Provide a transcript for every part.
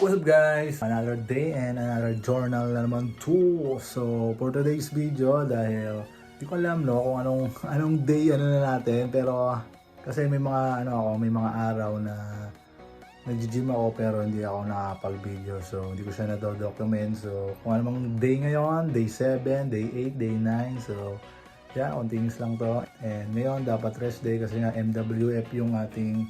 What's up guys? Another day and another journal na naman too. So for today's video, dahil hindi ko alam kung anong day na natin, pero kasi may mga may mga araw na nag-gym ako pero hindi ako nakapag-video. So hindi ko siya na-document. So kung anong day ngayon, day 7, day 8, day 9. So yeah, continuous lang to. And ngayon dapat rest day kasi nga MWF yung ating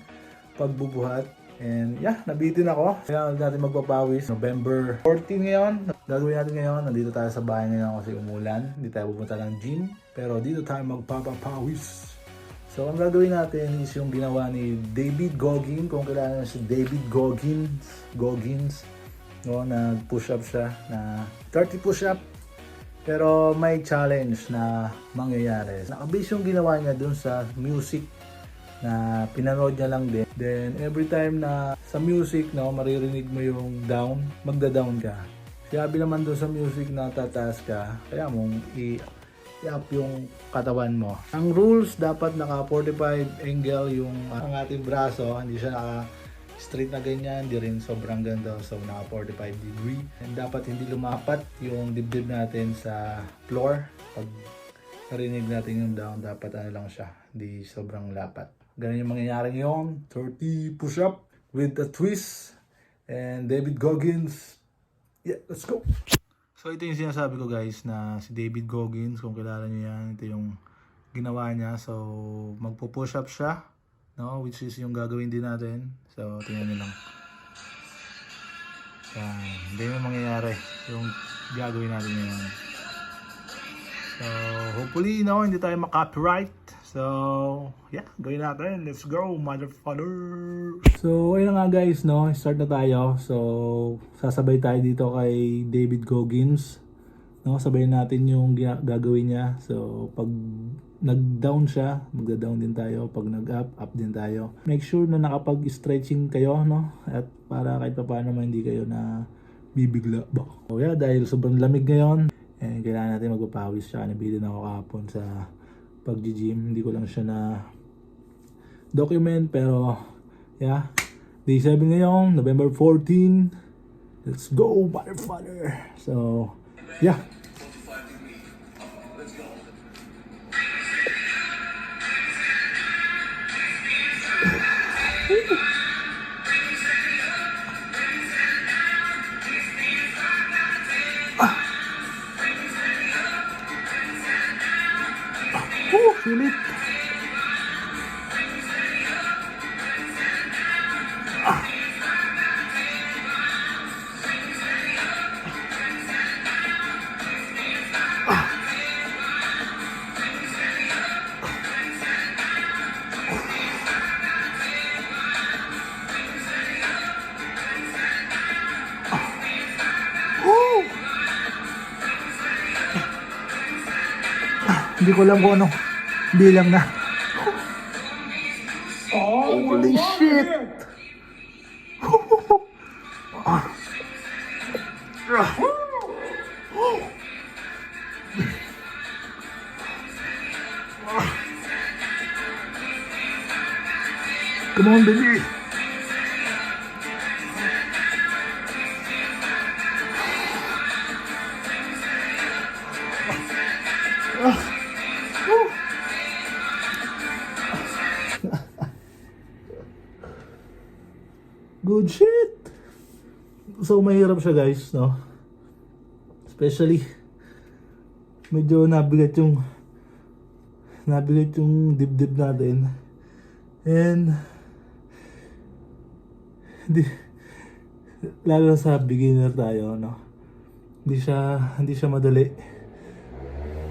pagbubuhat. And yeah, nabitin ako. Kaya natin magpapawis. November 14 ngayon. Gagawin natin ngayon. Nandito tayo sa bahay ngayon kasi umulan. Hindi tayo pupunta ng gym. Pero dito tayo magpapawis. So ang gagawin natin is yung ginawa ni David Goggins. Kung kilala si David Goggins. No, nag-push up siya na 30 push up. Pero may challenge na mangyayari. Nakabase yung ginawa niya dun sa music na pinanood niya lang din. Then every time na sa music maririnig mo yung down, magda-down ka. Sabi naman doon sa music na tataas ka, kaya mong i-up yung katawan mo. Ang rules, dapat naka 45 angle yung ang ating braso, hindi siya naka straight na ganyan, hindi rin sobrang ganda, so naka 45 degree. And dapat hindi lumapat yung dibdib natin sa floor. Pag narinig natin yung down, dapat lang siya, hindi sobrang lapat. Ganun yung mangyayari ngayon, 30 push-up with a twist and David Goggins. Yeah, let's go! So ito yung sinasabi ko guys na si David Goggins, kung kilala niyo yan, ito yung ginawa niya. So magpo-push up siya, which is yung gagawin din natin. So tingnan niyo lang. Yan, hindi yung mangyayari yung gagawin natin ngayon. So hopefully hindi tayo ma-copyright. So, yeah, gawin natin. Let's go, motherfucker! So, ayun na nga guys, start na tayo. So, sasabay tayo dito kay David Goggins. Sabayin natin yung gagawin niya. So, pag nag-down siya, magda-down din tayo. Pag nag-up, up din tayo. Make sure na nakapag-stretching kayo, At para kahit pa paano naman hindi kayo na bibigla ba. So, yeah, dahil sobrang lamig ngayon, kailangan natin magpapawis siya. Nabitin ako kahapon sa pag-gym. Hindi ko lang siya na document, pero yeah, day 7 ngayon, November 14. Let's go, motherfucker! So yeah, sulit. Hindi ko alam kung ano bilang na. Holy shit! Come on, baby! Good shit! So mahirap siya guys, Especially medyo nabigat yung dibdib natin. And lalo sa beginner tayo, Hindi siya madali.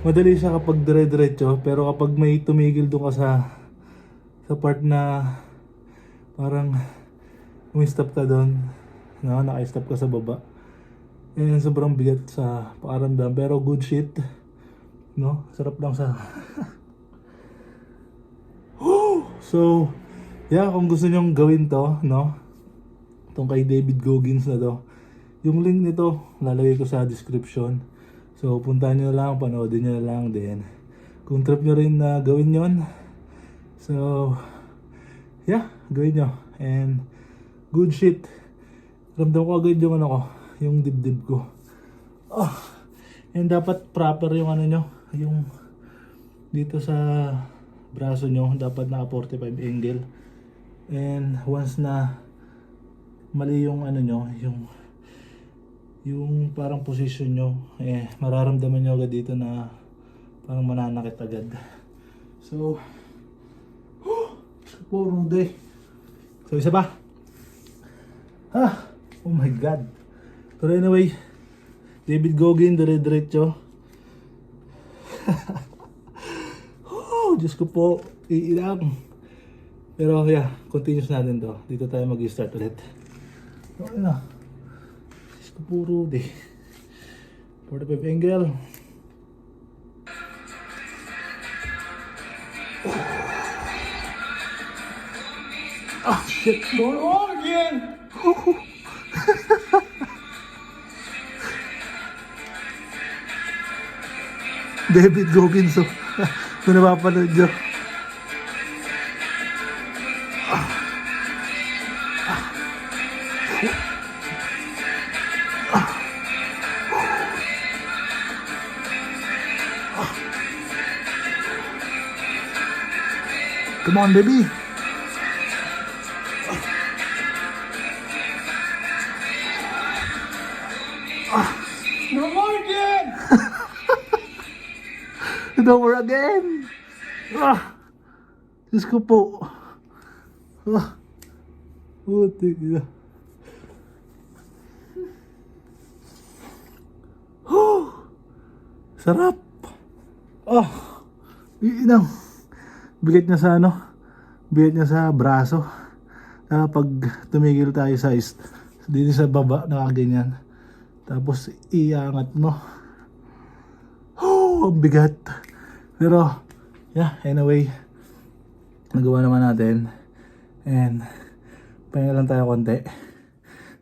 Madali siya kapag dire-diretso, pero kapag may tumigil doon ka sa part na parang umistop ka doon, naka-stop ka sa baba. And sobrang bigat sa pakaramdam, pero good shit. Sarap lang sa So, yeah, kung gusto nyong gawin to, itong kay David Goggins na to, yung link nito, lalagay ko sa description. So, puntahan nyo lang, panoodin nyo lang, then kung trip nyo rin na gawin yon, so, yeah, gawin nyo. And good shit. Ramdam ko agad yung ano ko, yung dibdib ko. And dapat proper yung ano nyo, yung dito sa braso nyo, dapat naka 45 angle. And once na mali yung ano nyo, yung parang position nyo, mararamdaman nyo agad dito na parang mananakit agad. So, puro day. So, isa pa. Oh my God. Pero anyway, David Goggin, dire-diretso. Diyos ko po, iilang. Pero yeah, continuous natin to. Dito tayo mag-start ulit. Okay na. Diyos ko puro day. 45 angle. Shit. Going on again. David Goggins, so kung napapanood nyo. Come on, baby. No more again. No more again. Diyos ko po. Puti na. Sarap. Iinang. Bigat niya sa ano? Bigat niya sa braso. Pag tumigil tayo sa dito sa baba, nakaganyan. Tapos iangat mo. Ang bigat. Pero, yeah, anyway, nagawa naman natin. And, pahinga lang tayo konti.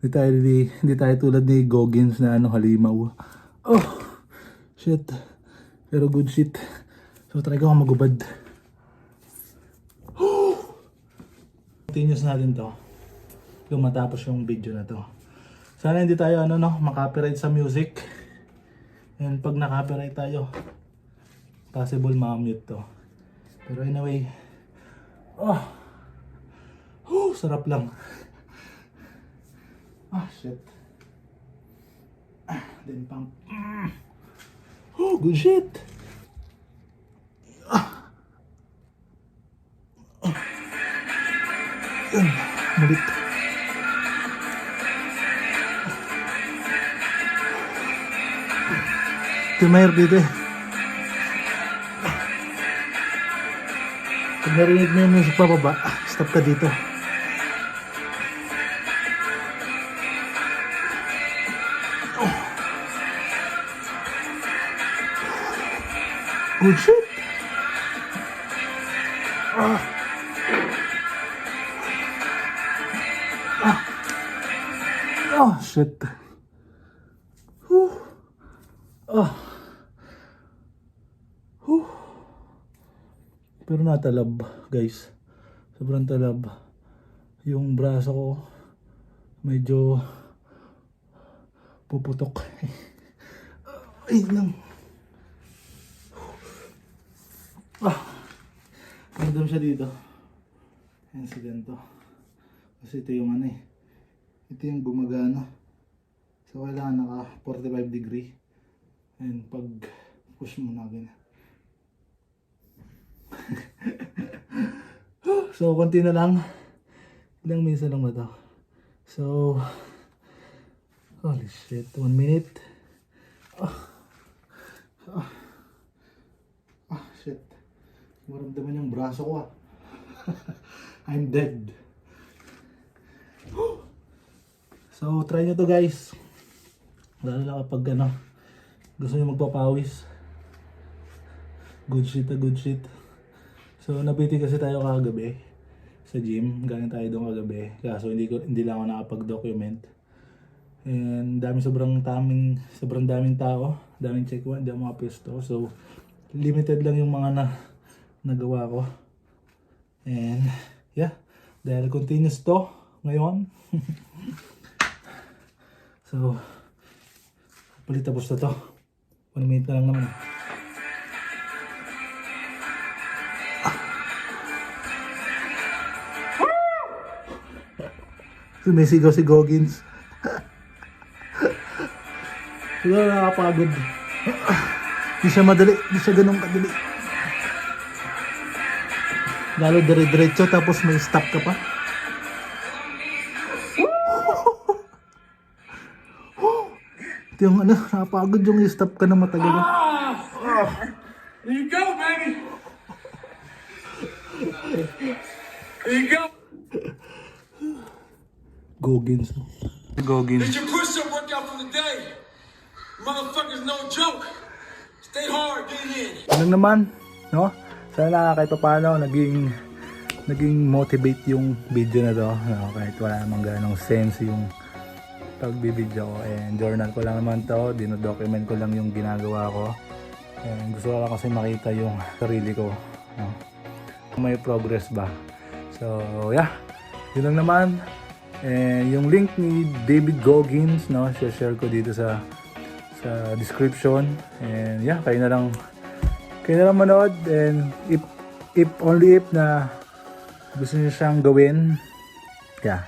Hindi tayo tulad ni Goggins na halimaw. Shit. Pero good shit. So, try ko magubad. Continuous natin to. Yung matapos yung video na to. Sana hindi tayo makapiright sa music. And pag nakapiright tayo, possible ma-mute to. Pero anyway, sarap lang. Shit. Then pump. Good shit. Malit. Tumayar dito eh. Pag narinig mo yung music pababa, stop ka dito. Good shit. Shit. Pero natalab, guys. Sobrang talab. Yung braso ko medyo puputok. Ay lang. Nandun siya dito. Ayan si ganito. Kasi ito yung ito yung gumagana. So kailangan naka 45 degree. And pag push mo na ganyan. So konti na lang. Ilang minsan lang ba ito? So holy shit, 1 minute. Shit. Maramdaman yung braso ko I'm dead. So try nyo to guys. Lalo na kapag gusto nyo magpapawis. Good shit. So napiti kasi tayo kagabi sa gym. Galing tayo doon kagabi. Kaso hindi lang ako nakapag-document. And sobrang daming tao. Daming check one, hindi ako makapesto. So limited lang yung mga nagawa ko. And yeah, dahil continuous to ngayon. So, hopefully tapos na to. 1 minute na lang naman. Sumisigaw si Goggins. Wala, nakakapagod. Di siya madali, di siya ganun kadali. Lalo dire-diretso tapos may stop ka pa. Ito yung ano, nakapagod yung stop ka na matagal. There you go, baby. There you go. Goggins. Goggins. Did your push-up workout from the day? Motherfuckers, no joke. Stay hard, get it in. Ano naman, no? Sana kahit paano naging motivate yung video na to, no? Kahit wala namang ganong sense yung pagbibideo ko, and journal ko lang naman to, dinodocument ko lang yung ginagawa ko, and gusto ko lang kasi makita yung sarili ko, no? Kung may progress ba. So yeah, yun lang naman. And yung link ni David Goggins, no, share ko dito sa description, and yeah, kayo na lang manood, and if only if na gusto niyo siyang gawin, yeah,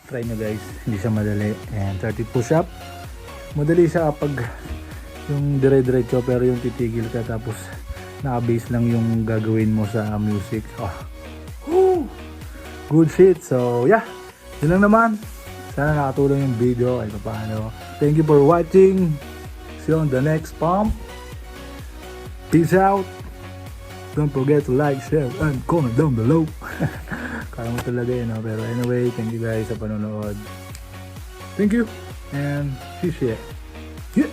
try nyo guys, hindi siya madali. And 30 push-up, madali siya kapag yung dire-diretso, pero yung titigil ka tapos naka-base lang yung gagawin mo sa music, good shit. So yeah, yun lang naman, sana nakatulong yung video kahit paano. Thank you for watching, see you on the next pump. Peace out. Don't forget to like, share, and comment down below. Kaya mo talaga yun, no? Pero anyway, thank you guys sa panonood. Thank you, and see you. Yeah.